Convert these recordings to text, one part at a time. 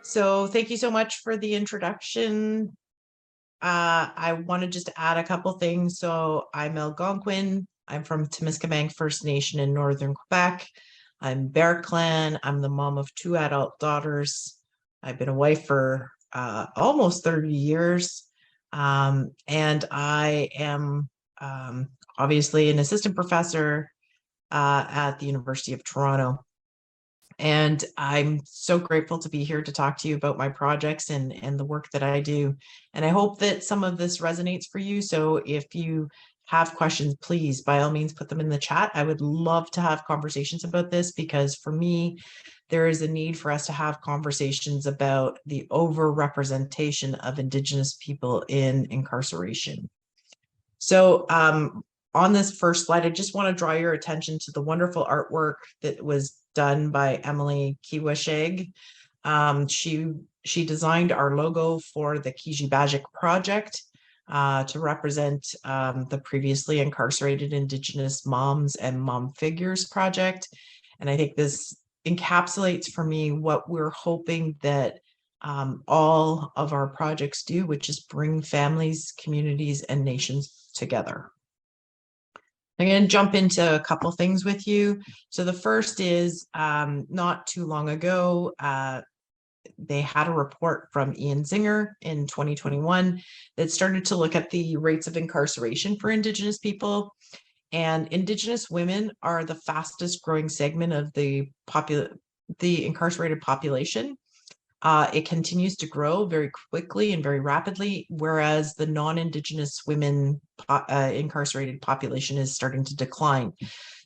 So thank you so much for the introduction. I want to just add a couple things. So I'm Algonquin. I'm from Timiskaming First Nation in Northern Quebec. I'm Bear Clan. I'm the mom of 2 adult daughters. I've been a wife for almost 30 years. And I am obviously an assistant professor at the University of Toronto. And I'm so grateful to be here to talk to you about my projects and the work that I do. And I hope that some of this resonates for you. So if you have questions, please, by all means, put them in the chat. I would love to have conversations about this because for me, there is a need for us to have conversations about the overrepresentation of Indigenous people in incarceration. So on this first slide, I just want to draw your attention to the wonderful artwork that was done by Emily Kijibashik. She designed our logo for the Kijibashik project to represent the previously incarcerated Indigenous moms and mom figures project. And I think this encapsulates for me what we're hoping that all of our projects do, which is bring families, communities, and nations together. I'm going to jump into a couple things with you. So the first is not too long ago, they had a report from Ian Zinger in 2021 that started to look at the rates of incarceration for Indigenous people. And Indigenous women are the fastest growing segment of the incarcerated population. It continues to grow very quickly and very rapidly, whereas the non-Indigenous women incarcerated population is starting to decline.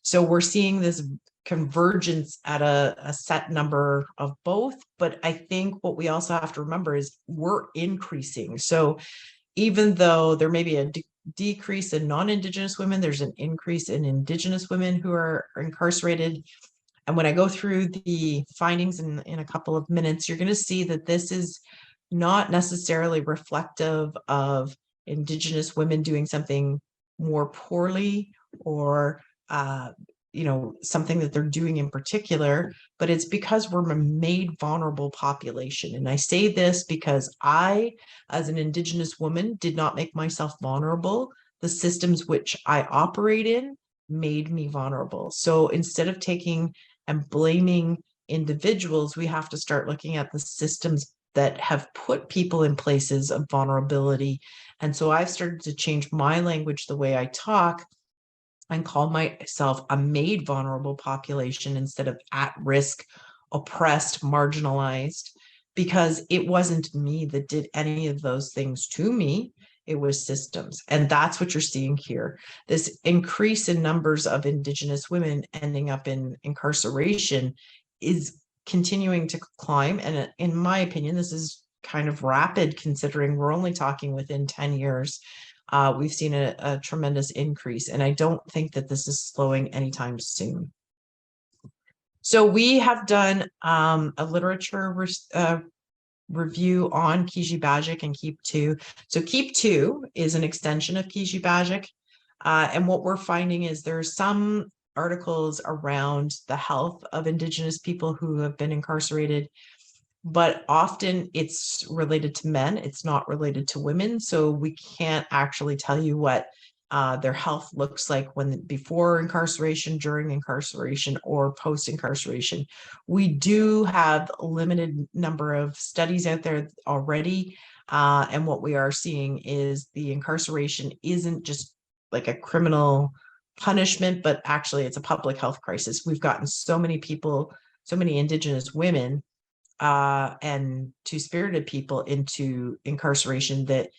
So we're seeing this convergence at a set number of both, but I think what we also have to remember is we're increasing. So even though there may be a decrease in non-Indigenous women, there's an increase in Indigenous women who are incarcerated. And when I go through the findings in a couple of minutes, you're going to see that this is not necessarily reflective of Indigenous women doing something more poorly or, something that they're doing in particular, but it's because we're a made vulnerable population. And I say this because I, as an Indigenous woman, did not make myself vulnerable. The systems which I operate in made me vulnerable. So instead of taking and blaming individuals, we have to start looking at the systems that have put people in places of vulnerability. And so I've started to change my language, the way I talk, and call myself a made vulnerable population instead of at risk, oppressed, marginalized, because it wasn't me that did any of those things to me. It was systems. And that's what you're seeing here. This increase in numbers of Indigenous women ending up in incarceration is continuing to climb. And in my opinion, this is kind of rapid considering we're only talking within 10 years. We've seen a tremendous increase, and I don't think that this is slowing anytime soon. So we have done a literature review on Kijibashik and KEEP2. So KEEP2 is an extension of Kijibashik. And what we're finding is there are some articles around the health of Indigenous people who have been incarcerated, but often it's related to men. It's not related to women. So we can't actually tell you what their health looks like when before incarceration, during incarceration, or post-incarceration. We do have a limited number of studies out there already. And what we are seeing is the incarceration isn't just like a criminal punishment, but actually it's a public health crisis. We've gotten so many people, so many Indigenous women and two-spirited people into incarceration that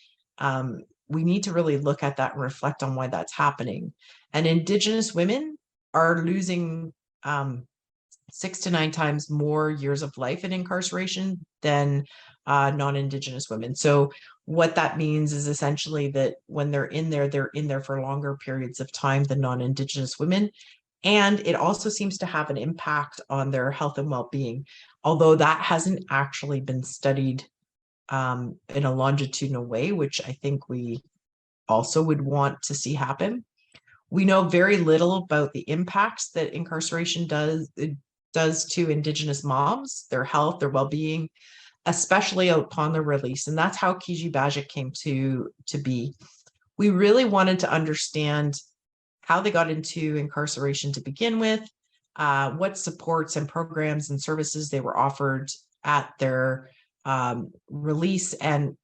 we need to really look at that and reflect on why that's happening. And Indigenous women are losing 6 to 9 times more years of life in incarceration than non-Indigenous women. So what that means is essentially that when they're in there for longer periods of time than non-Indigenous women. And it also seems to have an impact on their health and well-being, although that hasn't actually been studied in a longitudinal way, which I think we also would want to see happen. We know very little about the impacts that incarceration does to Indigenous moms, their health, their well-being. especially upon the release. And that's how Kijibashik came to be. We really wanted to understand how they got into incarceration to begin with, what supports and programs and services they were offered at their release, and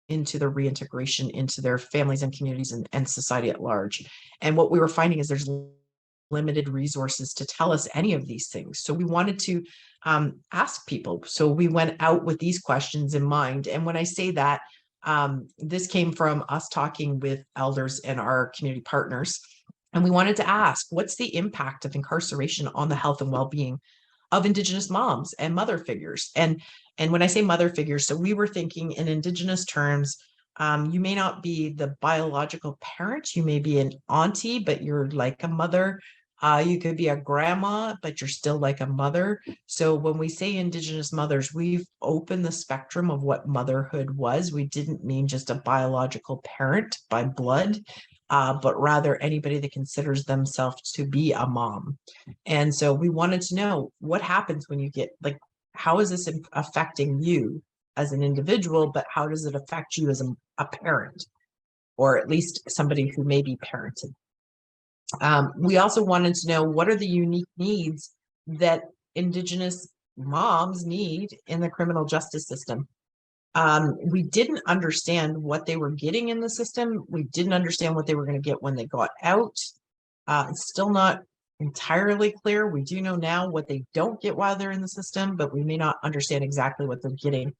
into the reintegration into their families and communities and society at large. And what we were finding is there's limited resources to tell us any of these things. So we wanted to ask people. So we went out with these questions in mind. And when I say that, this came from us talking with elders and our community partners. And we wanted to ask, what's the impact of incarceration on the health and well-being of Indigenous moms and mother figures? And when I say mother figures, so we were thinking in Indigenous terms, you may not be the biological parent, you may be an auntie, but you're like a mother. You could be a grandma, but you're still like a mother. So when we say Indigenous mothers, we've opened the spectrum of what motherhood was. We didn't mean just a biological parent by blood, but rather anybody that considers themselves to be a mom. And so we wanted to know what happens when you get, like, how is this affecting you as an individual, but how does it affect you as a parent, or at least somebody who may be parented? We also wanted to know, what are the unique needs that Indigenous moms need in the criminal justice system? We didn't understand what they were getting in the system. We didn't understand what they were going to get when they got out. It's still not entirely clear. We do know now what they don't get while they're in the system, but we may not understand exactly what they're getting.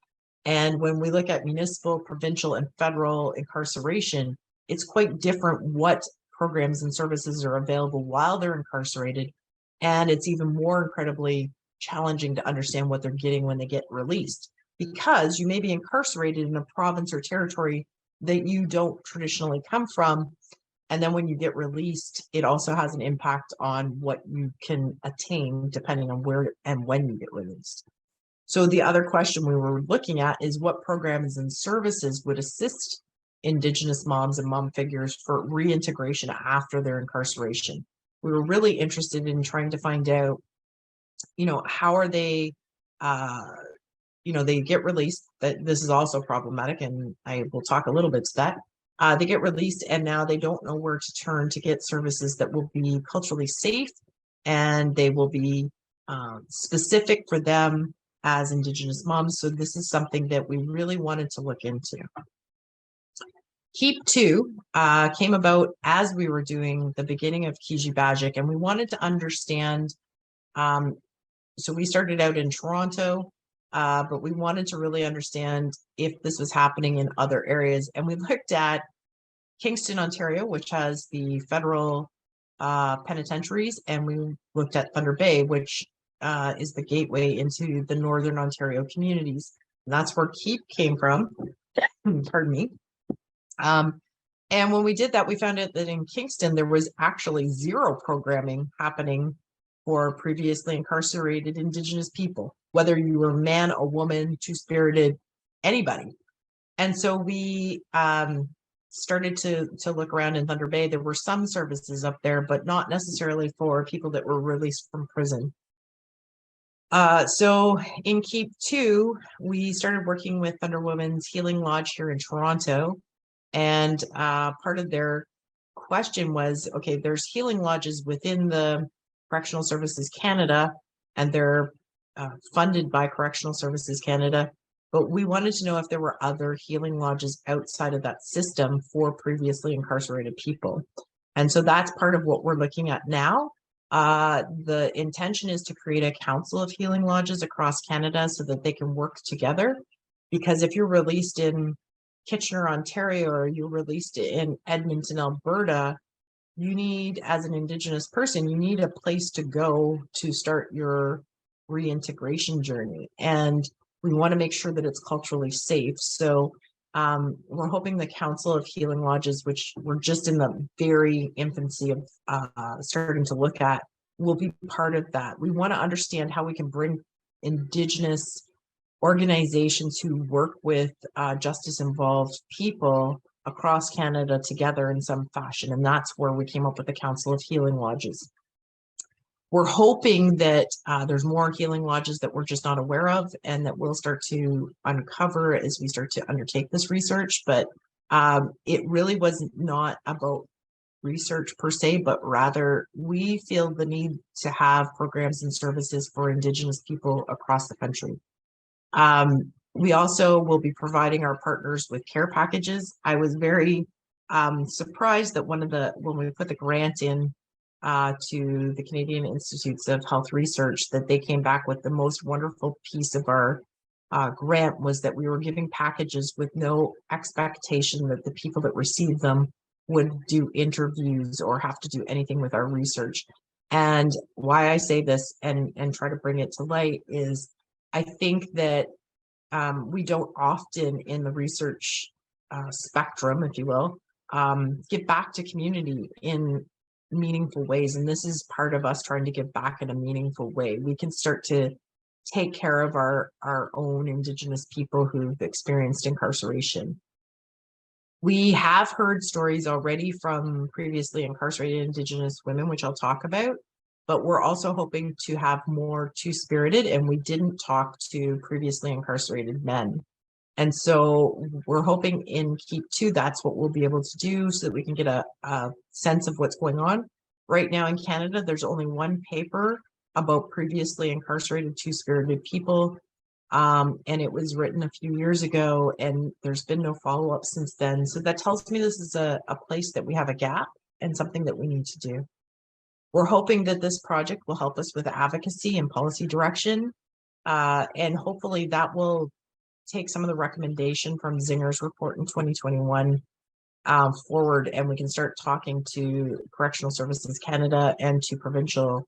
And when we look at municipal, provincial, and federal incarceration, it's quite different what programs and services are available while they're incarcerated. And it's even more incredibly challenging to understand what they're getting when they get released, because you may be incarcerated in a province or territory that you don't traditionally come from. And then when you get released, it also has an impact on what you can attain depending on where and when you get released. So the other question we were looking at is, what programs and services would assist Indigenous moms and mom figures for reintegration after their incarceration? We were really interested in trying to find out, how are they, they get released. That this is also problematic, and I will talk a little bit to that. They get released, and now they don't know where to turn to get services that will be culturally safe, and they will be specific for them as Indigenous moms. So this is something that we really wanted to look into. KEEP2 came about as we were doing the beginning of Kijibashik, and we wanted to understand. So we started out in Toronto, but we wanted to really understand if this was happening in other areas. And we looked at Kingston, Ontario, which has the federal penitentiaries, and we looked at Thunder Bay, which is the gateway into the Northern Ontario communities. And that's where KEEP came from. Pardon me. And when we did that, we found out that in Kingston, there was actually zero programming happening for previously incarcerated Indigenous people, whether you were a man, a woman, two-spirited, anybody. And so we started to look around in Thunder Bay. There were some services up there, but not necessarily for people that were released from prison. So in KEEP2, we started working with Thunder Women's Healing Lodge here in Toronto. And part of their question was, okay, there's healing lodges within the Correctional Services Canada, and they're funded by Correctional Services Canada. But we wanted to know if there were other healing lodges outside of that system for previously incarcerated people. And so that's part of what we're looking at now. The intention is to create a council of healing lodges across Canada so that they can work together. Because if you're released in Kitchener, Ontario, or you're released in Edmonton, Alberta, you need, as an Indigenous person, you need a place to go to start your reintegration journey. And we want to make sure that it's culturally safe. So we're hoping the Council of Healing Lodges, which we're just in the very infancy of starting to look at, will be part of that. We want to understand how we can bring Indigenous organizations who work with justice-involved people across Canada together in some fashion. And that's where we came up with the Council of Healing Lodges. We're hoping that there's more healing lodges that we're just not aware of and that we'll start to uncover as we start to undertake this research. But it really was not about research per se, but rather we feel the need to have programs and services for Indigenous people across the country. We also will be providing our partners with care packages. I was very surprised that when we put the grant in to the Canadian Institutes of Health Research, that they came back with the most wonderful piece of our grant was that we were giving packages with no expectation that the people that received them would do interviews or have to do anything with our research. And why I say this and try to bring it to light is I think that we don't often in the research spectrum, if you will, give back to community in meaningful ways. And this is part of us trying to give back in a meaningful way. We can start to take care of our own Indigenous people who've experienced incarceration. We have heard stories already from previously incarcerated Indigenous women, which I'll talk about, but we're also hoping to have more two-spirited, and we didn't talk to previously incarcerated men. And so we're hoping in KEEP2, that's what we'll be able to do so that we can get a sense of what's going on. Right now in Canada, there's only one paper about previously incarcerated two-spirited people. And it was written a few years ago, and there's been no follow-up since then. So that tells me this is a place that we have a gap and something that we need to do. We're hoping that this project will help us with advocacy and policy direction. And hopefully that will take some of the recommendation from Zinger's report in 2021 forward, and we can start talking to Correctional Services Canada and to provincial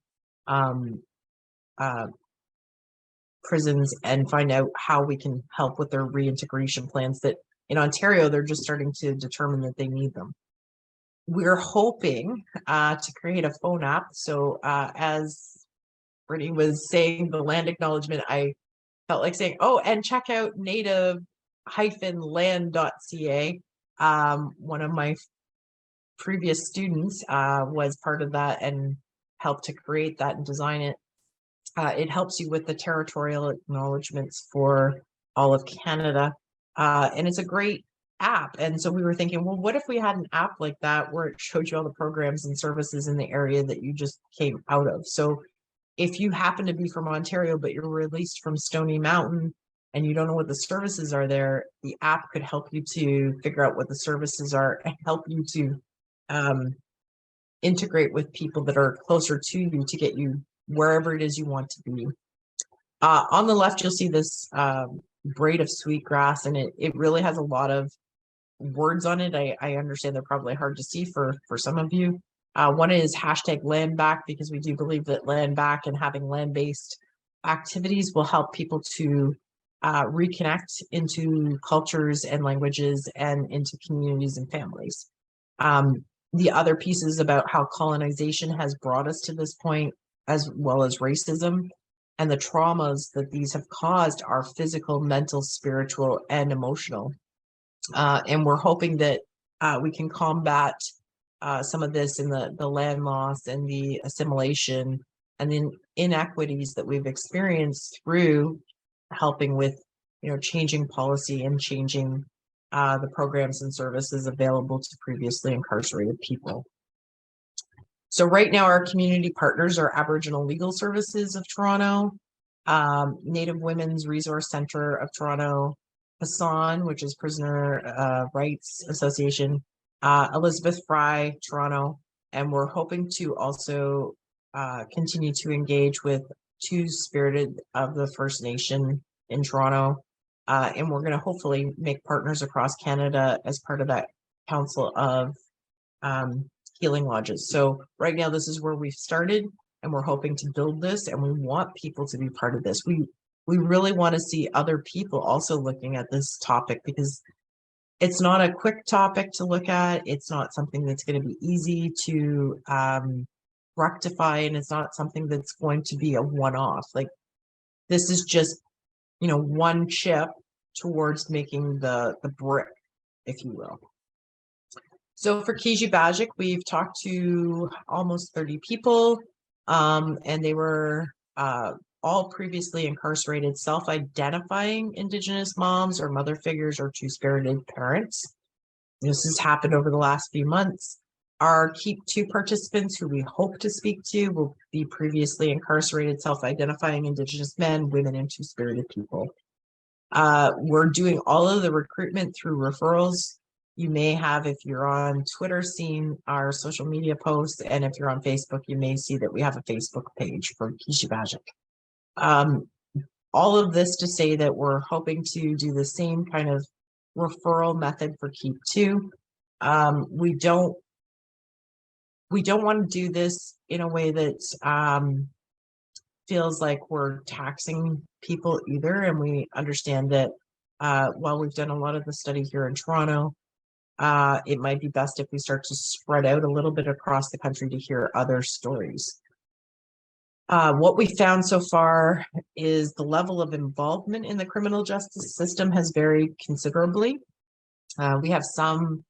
prisons and find out how we can help with their reintegration plans that in Ontario, they're just starting to determine that they need them. We're hoping to create a phone app. So as Brittany was saying, the land acknowledgement, I felt like saying, oh, and check out native-land.ca. One of my previous students was part of that and helped to create that and design it. It helps you with the territorial acknowledgements for all of Canada. And it's a great app. And so we were thinking, well, what if we had an app like that where it showed you all the programs and services in the area that you just came out of? So if you happen to be from Ontario, but you're released from Stony Mountain and you don't know what the services are there, the app could help you to figure out what the services are and help you to integrate with people that are closer to you to get you wherever it is you want to be. On the left, you'll see this braid of sweetgrass, and it really has a lot of words on it. I understand they're probably hard to see for some of you. One is hashtag land back, because we do believe that land back and having land-based activities will help people to reconnect into cultures and languages and into communities and families. The other piece is about how colonization has brought us to this point, as well as racism, and the traumas that these have caused are physical, mental, spiritual, and emotional. And we're hoping that we can combat some of this in the land loss and the assimilation and the inequities that we've experienced through helping with, changing policy and changing the programs and services available to previously incarcerated people. So right now our community partners are Aboriginal Legal Services of Toronto, Native Women's Resource Center of Toronto, Hassan, which is Prisoner Rights Association, Elizabeth Fry, Toronto, and we're hoping to also continue to engage with Two-Spirited of the First Nation in Toronto, and we're going to hopefully make partners across Canada as part of that Council of Healing Lodges. So right now this is where we've started, and we're hoping to build this, and we want people to be part of this. We really want to see other people also looking at this topic, because it's not a quick topic to look at. It's not something that's going to be easy to rectify, and it's not something that's going to be a one-off. Like, this is just, one chip towards making the brick, if you will. So for Kijibashik, we've talked to almost 30 people. And they were all previously incarcerated, self-identifying Indigenous moms or mother figures or two-spirited parents. This has happened over the last few months. Our KEEP2 participants, who we hope to speak to, will be previously incarcerated, self-identifying Indigenous men, women, and two-spirited people. We're doing all of the recruitment through referrals. You may have, if you're on Twitter, seen our social media posts, and if you're on Facebook, you may see that we have a Facebook page for Kijibashik. All of this to say that we're hoping to do the same kind of referral method for KEEP2. We don't want to do this in a way that feels like we're taxing people either. And we understand that while we've done a lot of the study here in Toronto, it might be best if we start to spread out a little bit across the country to hear other stories. What we found so far is the level of involvement in the criminal justice system has varied considerably. We have some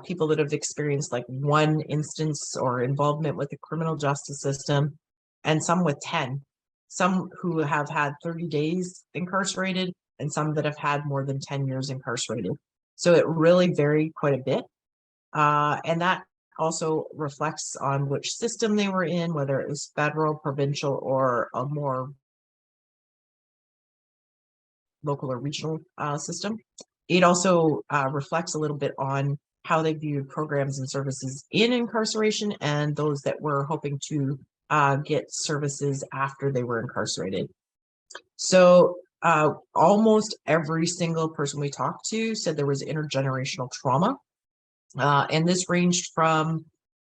people that have experienced like one instance or involvement with the criminal justice system, and some with 10. Some who have had 30 days incarcerated, and some that have had more than 10 years incarcerated. So it really varied quite a bit. And that also reflects on which system they were in, whether it was federal, provincial, or a more local or regional system. It also reflects a little bit on how they viewed programs and services in incarceration and those that were hoping to get services after they were incarcerated. So almost every single person we talked to said there was intergenerational trauma. And this ranged from,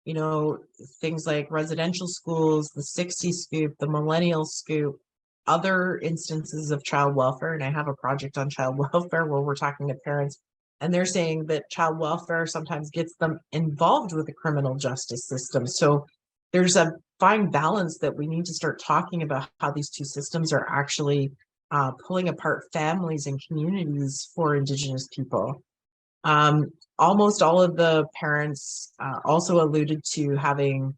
you know, things like residential schools, the 60s scoop, the millennial scoop, other instances of child welfare. And I have a project on child welfare where we're talking to parents, and they're saying that child welfare sometimes gets them involved with the criminal justice system. So there's a fine balance that we need to start talking about how these two systems are actually pulling apart families and communities for Indigenous people. Almost all of the parents also alluded to having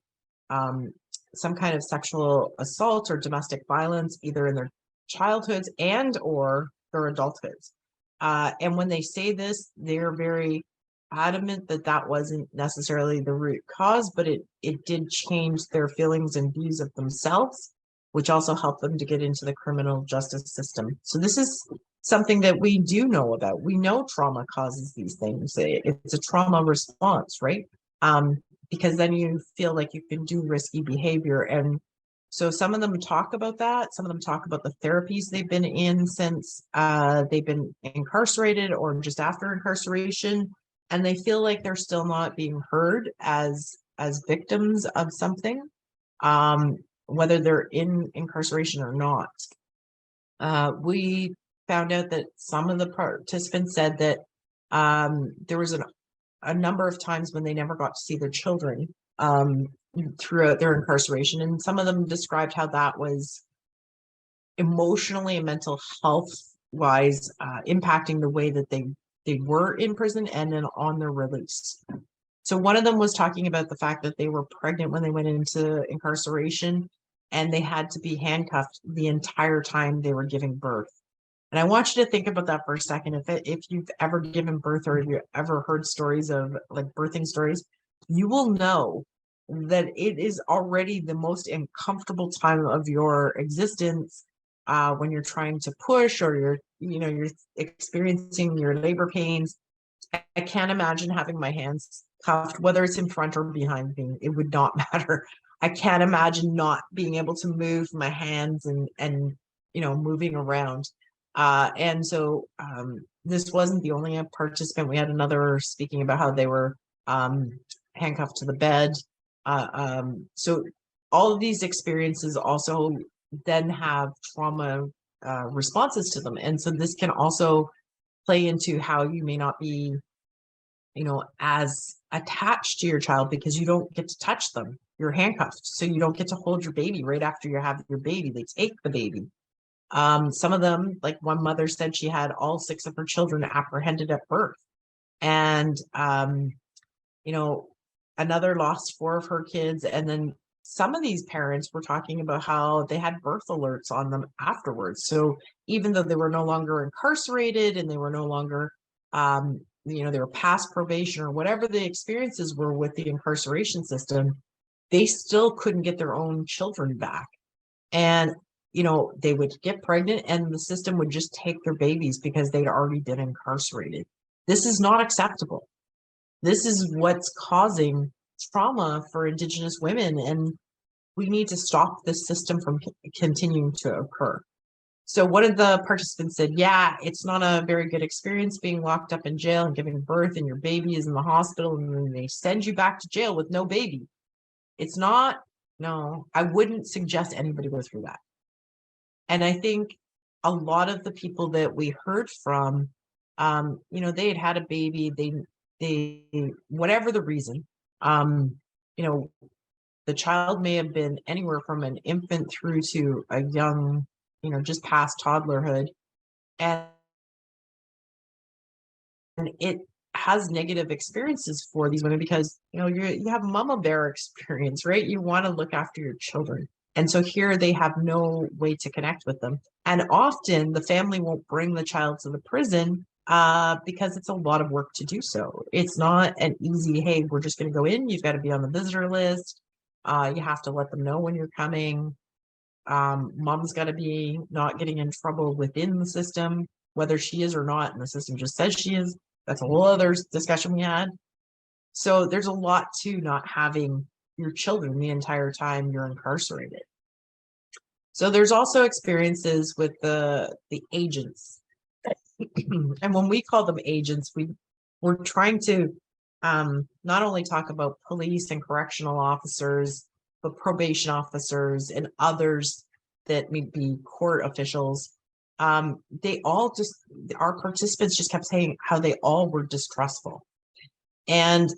some kind of sexual assault or domestic violence, either in their childhoods and or their adulthoods. And when they say this, they're very adamant that that wasn't necessarily the root cause, but it did change their feelings and views of themselves, which also helped them to get into the criminal justice system. So this is something that we do know about. We know trauma causes these things. It's a trauma response, right? Because then you feel like you can do risky behavior. And so some of them talk about that. Some of them talk about the therapies they've been in since they've been incarcerated or just after incarceration. And they feel like they're still not being heard as victims of something, whether they're in incarceration or not. We found out that some of the participants said that there was a number of times when they never got to see their children throughout their incarceration. And some of them described how that was emotionally and mental health wise impacting the way that they were in prison and then on their release. So one of them was talking about the fact that they were pregnant when they went into incarceration and they had to be handcuffed the entire time they were giving birth. And I want you to think about that for a second. If you've ever given birth or if you've ever heard stories of like birthing stories, you will know that it is already the most uncomfortable time of your existence when you're trying to push or you're experiencing your labor pains. I can't imagine having my hands cuffed, whether it's in front or behind me. It would not matter. I can't imagine not being able to move my hands and moving around. And so this wasn't the only participant. We had another speaking about how they were handcuffed to the bed. So all of these experiences also then have trauma responses to them. And so this can also play into how you may not be, as attached to your child because you don't get to touch them. You're handcuffed. So you don't get to hold your baby right after you have your baby. They take the baby. Some of them, like one mother said she had all 6 of her children apprehended at birth. And, another lost 4 of her kids. And then some of these parents were talking about how they had birth alerts on them afterwards. So even though they were no longer incarcerated and they were no longer, they were past probation or whatever the experiences were with the incarceration system, they still couldn't get their own children back. And, they would get pregnant and the system would just take their babies because they'd already been incarcerated. This is not acceptable. This is what's causing trauma for Indigenous women, and we need to stop this system from continuing to occur. So one of the participants said, yeah, it's not a very good experience being locked up in jail and giving birth and your baby is in the hospital and then they send you back to jail with no baby. It's not, no, I wouldn't suggest anybody go through that. And I think a lot of the people that we heard from, they had had a baby, they whatever the reason, the child may have been anywhere from an infant through to a young, just past toddlerhood. And it has negative experiences for these women because, you have mama bear experience, right? You want to look after your children. And so here they have no way to connect with them. And often the family won't bring the child to the prison because it's a lot of work to do so. It's not an easy, hey, we're just going to go in. You've got to be on the visitor list. You have to let them know when you're coming. Mom's got to be not getting in trouble within the system, whether she is or not, and the system just says she is. That's a whole other discussion we had. So there's a lot to not having your children the entire time you're incarcerated. So there's also experiences with the agents. And when we call them agents, we're trying to not only talk about police and correctional officers, but probation officers and others that may be court officials. They all our participants just kept saying how they all were distrustful. And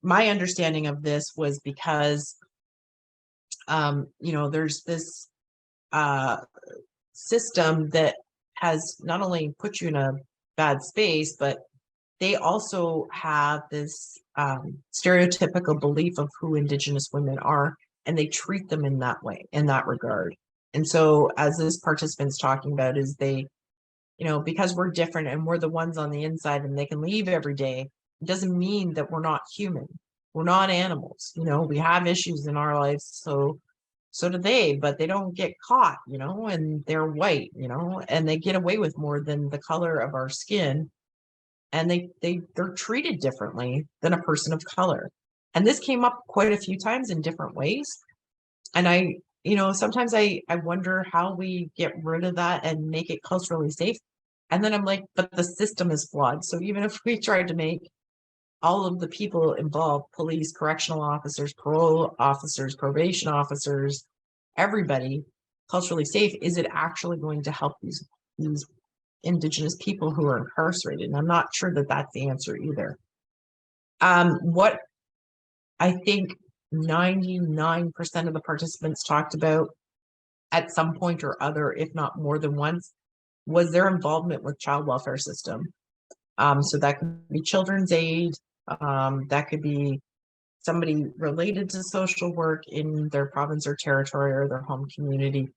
my understanding of this was because, there's this system that has not only put you in a bad space, but they also have this stereotypical belief of who Indigenous women are, and they treat them in that way, in that regard. And so as this participant's talking about is they, because we're different and we're the ones on the inside and they can leave every day, it doesn't mean that we're not human. We're not animals. We have issues in our lives. So do they, but they don't get caught, and they're white, and they get away with more than the color of our skin. And they're treated differently than a person of color. And this came up quite a few times in different ways. And sometimes I wonder how we get rid of that and make it culturally safe. And then I'm like, but the system is flawed. So even if we tried to make all of the people involved, police, correctional officers, parole officers, probation officers, everybody culturally safe, is it actually going to help these Indigenous people who are incarcerated? And I'm not sure that that's the answer either. What I think 99% of the participants talked about at some point or other, if not more than once, was their involvement with child welfare system. So that could be children's aid, that could be somebody related to social work in their province or territory or their home community.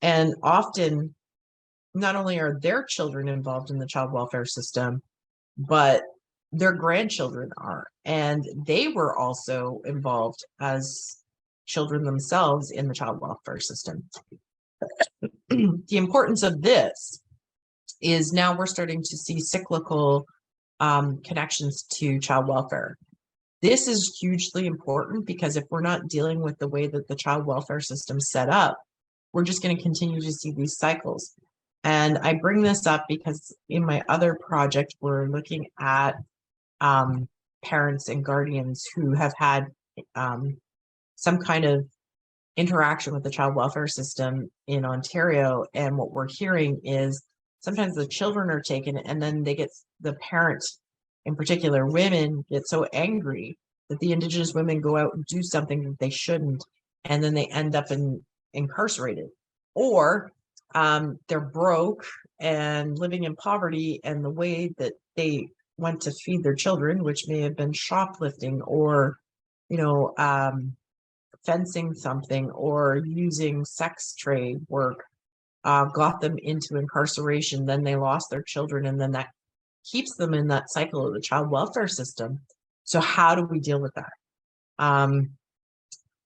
And often, not only are their children involved in the child welfare system, but their grandchildren are. And they were also involved as children themselves in the child welfare system. The importance of this is now we're starting to see cyclical connections to child welfare. This is hugely important because if we're not dealing with the way that the child welfare system is set up, we're just going to continue to see these cycles. And I bring this up because in my other project, we're looking at parents and guardians who have had some kind of interaction with the child welfare system in Ontario. And what we're hearing is sometimes the children are taken and then the parents, in particular women, get so angry that the Indigenous women go out and do something that they shouldn't, and then they end up incarcerated. Or they're broke and living in poverty, and the way that they went to feed their children, which may have been shoplifting or fencing something or using sex trade work got them into incarceration, then they lost their children, and then that keeps them in that cycle of the child welfare system. So how do we deal with that?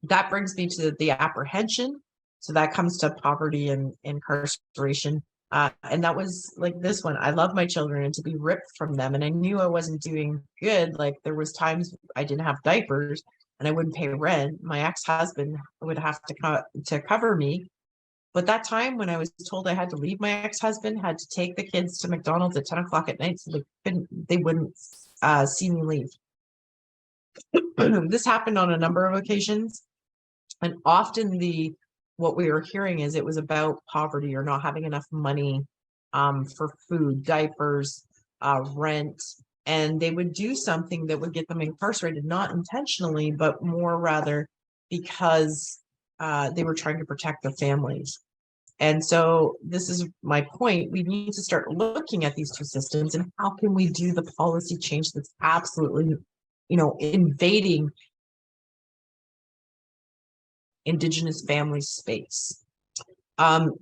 That brings me to the apprehension. So that comes to poverty and incarceration. And that was like this one. I love my children, and to be ripped from them. And I knew I wasn't doing good. Like there was times I didn't have diapers and I wouldn't pay rent. My ex-husband would have to cover me. But that time when I was told I had to leave, my ex-husband had to take the kids to McDonald's at 10 o'clock at night so they wouldn't see me leave. This happened on a number of occasions. And often what we were hearing is it was about poverty or not having enough money for food, diapers, rent, and they would do something that would get them incarcerated, not intentionally, but more rather because they were trying to protect their families. And so this is my point. We need to start looking at these two systems and how can we do the policy change that's absolutely, invading Indigenous family space.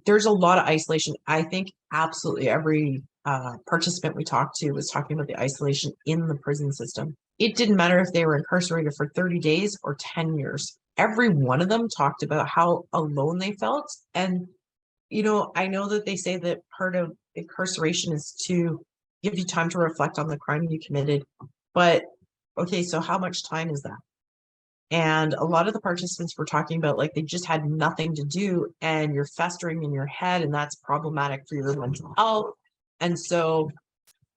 There's a lot of isolation. I think absolutely every participant we talked to was talking about the isolation in the prison system. It didn't matter if they were incarcerated for 30 days or 10 years. Every one of them talked about how alone they felt. And, I know that they say that part of incarceration is to give you time to reflect on the crime you committed. But, okay, so how much time is that? And a lot of the participants were talking about like they just had nothing to do and you're festering in your head, and that's problematic for your mental health. And so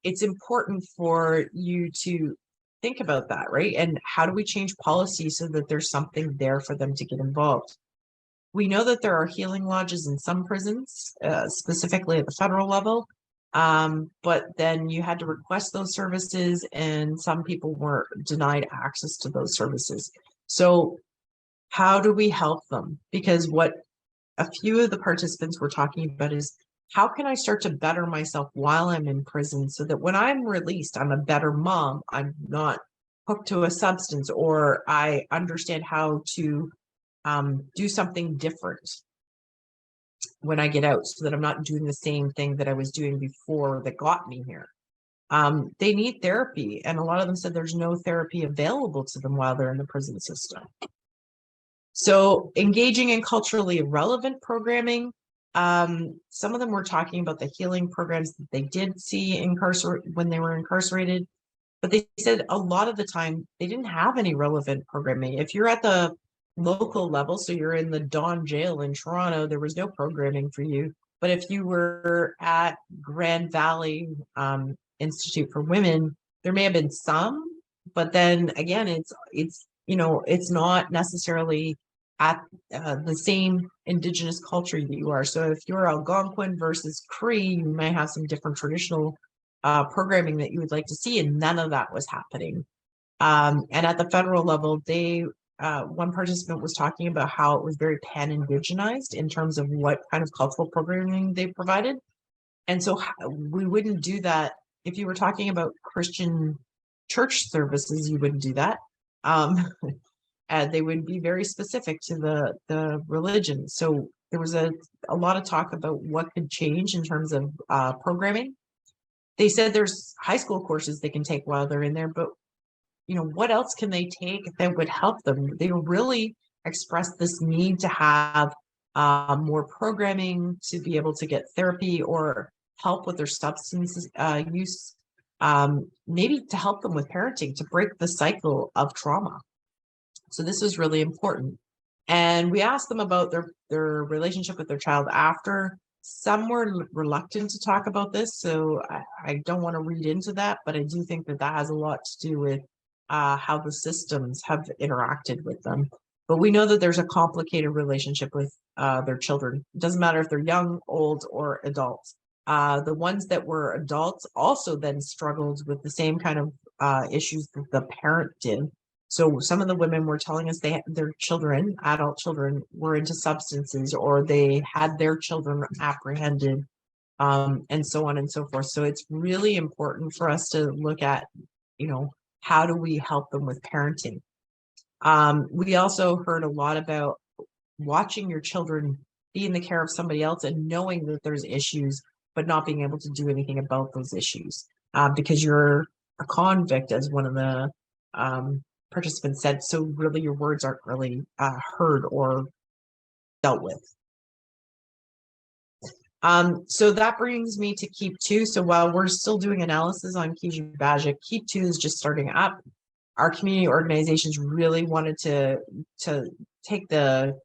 it's important for you to think about that, right? And how do we change policy so that there's something there for them to get involved? We know that there are healing lodges in some prisons, specifically at the federal level. But then you had to request those services and some people were denied access to those services. So how do we help them? Because what a few of the participants were talking about is how can I start to better myself while I'm in prison so that when I'm released, I'm a better mom, I'm not hooked to a substance, or I understand how to do something different when I get out so that I'm not doing the same thing that I was doing before that got me here. They need therapy, and a lot of them said there's no therapy available to them while they're in the prison system. So engaging in culturally relevant programming, some of them were talking about the healing programs that they did see when they were incarcerated, but they said a lot of the time they didn't have any relevant programming. If you're at the local level, so you're in the Don Jail in Toronto, there was no programming for you. But if you were at Grand Valley Institute for Women, there may have been some, but then again, it's not necessarily at the same Indigenous culture that you are. So if you're Algonquin versus Cree, you might have some different traditional programming that you would like to see, and none of that was happening. And at the federal level, one participant was talking about how it was very pan-Indigenized in terms of what kind of cultural programming they provided. And so we wouldn't do that. If you were talking about Christian church services, you wouldn't do that. And they would be very specific to the religion. So there was a lot of talk about what could change in terms of programming. They said there's high school courses they can take while they're in there, but what else can they take that would help them? They really expressed this need to have more programming to be able to get therapy or help with their substance use, maybe to help them with parenting, to break the cycle of trauma. So this is really important. And we asked them about their relationship with their child after. Some were reluctant to talk about this, so I don't want to read into that, but I do think that has a lot to do with how the systems have interacted with them. But we know that there's a complicated relationship with their children. It doesn't matter if they're young, old, or adults. The ones that were adults also then struggled with the same kind of issues that the parent did. So some of the women were telling us their children, adult children, were into substances, or they had their children apprehended, and so on and so forth. So it's really important for us to look at, how do we help them with parenting? We also heard a lot about watching your children be in the care of somebody else and knowing that there's issues, but not being able to do anything about those issues because you're a convict, as one of the participants said. So really your words aren't really heard or dealt with. So that brings me to KEEP2. So while we're still doing analysis on Kijibashik, KEEP2 is just starting up. Our community organizations really wanted to take the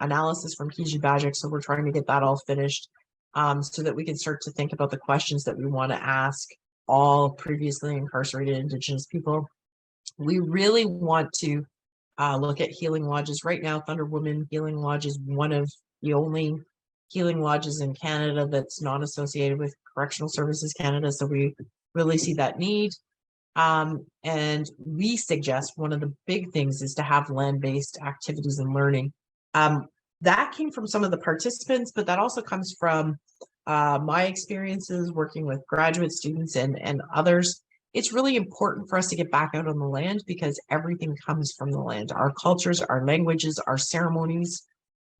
analysis from Kijibashik, so we're trying to get that all finished so that we can start to think about the questions that we want to ask all previously incarcerated Indigenous people. We really want to look at healing lodges. Right now, Thunder Woman Healing Lodge is one of the only healing lodges in Canada that's not associated with Correctional Services Canada, so we really see that need. And we suggest one of the big things is to have land-based activities and learning. That came from some of the participants, but that also comes from my experiences working with graduate students and others. It's really important for us to get back out on the land because everything comes from the land. Our cultures, our languages, our ceremonies,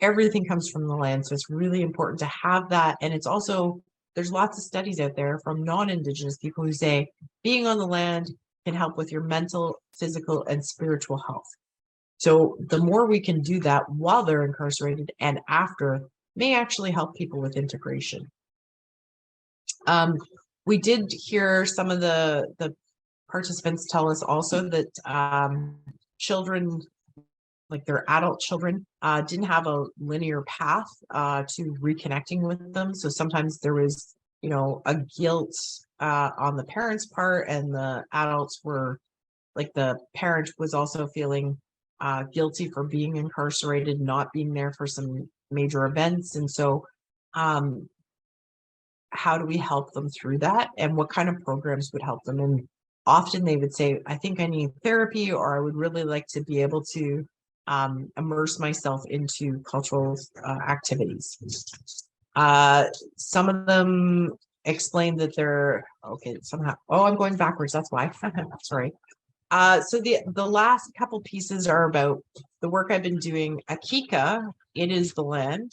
everything comes from the land. So it's really important to have that. And it's also, there's lots of studies out there from non-Indigenous people who say being on the land can help with your mental, physical, and spiritual health. So the more we can do that while they're incarcerated and after may actually help people with integration. We did hear some of the participants tell us also that children, like their adult children, didn't have a linear path to reconnecting with them. So sometimes there was, you know, a guilt on the parents' part, and the adults were, like the parent was also feeling guilty for being incarcerated, not being there for some major events. And so how do we help them through that, and what kind of programs would help them? And often they would say, I think I need therapy, or I would really like to be able to immerse myself into cultural activities. Some of them explained that they're okay somehow. Oh, I'm going backwards. That's why. Sorry. So the last couple pieces are about the work I've been doing. Akiikaa, It Is the Land,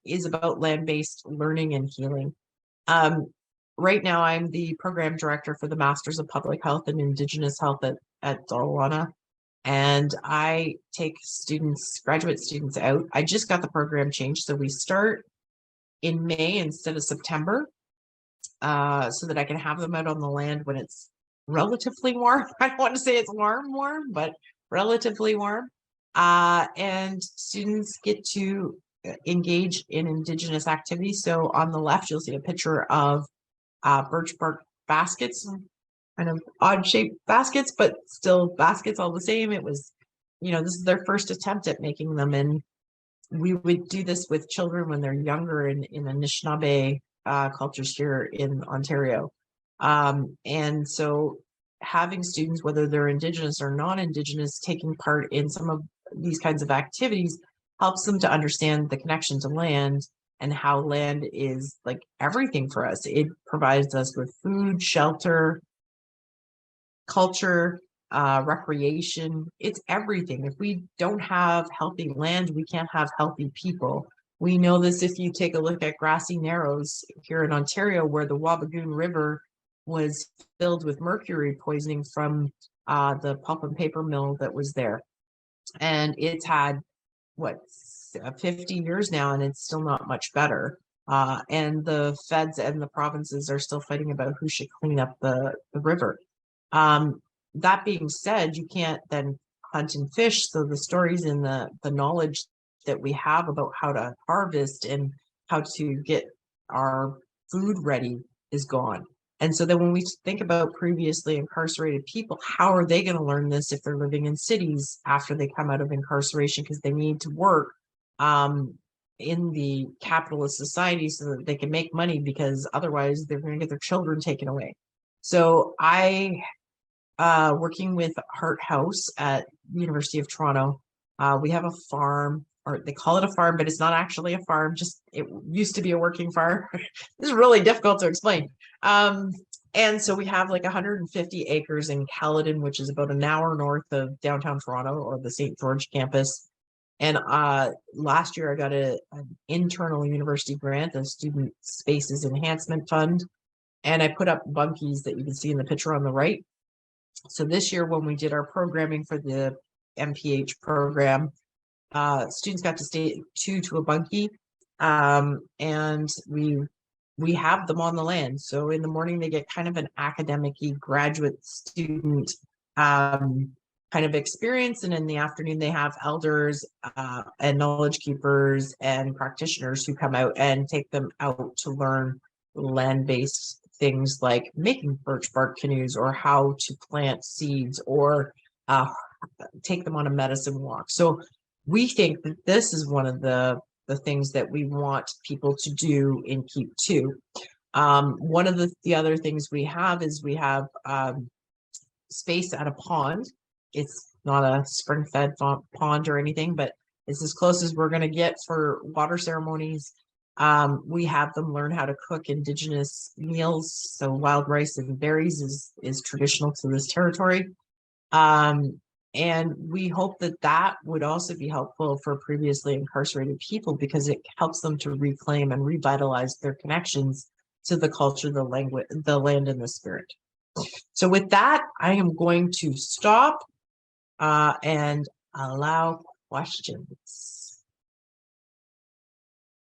is about land-based learning and healing. Right now, I'm the program director for the Masters of Public Health and Indigenous Health at Dalla, and I take students, graduate students out. I just got the program changed, so we start in May instead of September, so that I can have them out on the land when it's relatively warm. I don't want to say it's warm, but relatively warm. And students get to engage in Indigenous activities. So on the left, you'll see a picture of birch bark baskets, kind of odd shaped baskets, but still baskets all the same. It was, you know, this is their first attempt at making them. And we would do this with children when they're younger in Anishinaabe cultures here in Ontario. And so having students, whether they're Indigenous or non-Indigenous, taking part in some of these kinds of activities helps them to understand the connection to land and how land is like everything for us. It provides us with food, shelter, culture, recreation. It's everything. If we don't have healthy land, we can't have healthy people. We know this if you take a look at Grassy Narrows here in Ontario, where the Wabagoon River was filled with mercury poisoning from the pulp and paper mill that was there. And it's had, what, 50 years now, and it's still not much better. And the feds and the provinces are still fighting about who should clean up the river. That being said, you can't then hunt and fish. So the stories and the knowledge that we have about how to harvest and how to get our food ready is gone. And so then when we think about previously incarcerated people, how are they going to learn this if they're living in cities after they come out of incarceration, because they need to work in the capitalist society so that they can make money, because otherwise they're going to get their children taken away. So I, working with Hart House at the University of Toronto, we have a farm or they call it a farm, but it's not actually a farm. Just it used to be a working farm. This is really difficult to explain. And so we have like 150 acres in Caledon, which is about an hour north of downtown Toronto, or the St. George campus. And last year I got an internal university grant, the Student Spaces Enhancement Fund. And I put up bunkies that you can see in the picture on the right. So this year when we did our programming for the MPH program, students got to stay 2 to a bunkie. And we have them on the land. So in the morning, they get kind of an academic-y graduate student kind of experience. And in the afternoon, they have elders and knowledge keepers and practitioners who come out and take them out to learn land-based things like making birch bark canoes, or how to plant seeds, or take them on a medicine walk. So we think that this is one of the things that we want people to do in KEEP2. One of the other things we have is we have space at a pond. It's not a spring-fed pond or anything, but it's as close as we're going to get for water ceremonies. We have them learn how to cook Indigenous meals. So wild rice and berries is traditional to this territory. And we hope that that would also be helpful for previously incarcerated people, because it helps them to reclaim and revitalize their connections to the culture, the language, the land, and the spirit. So with that, I am going to stop and allow questions.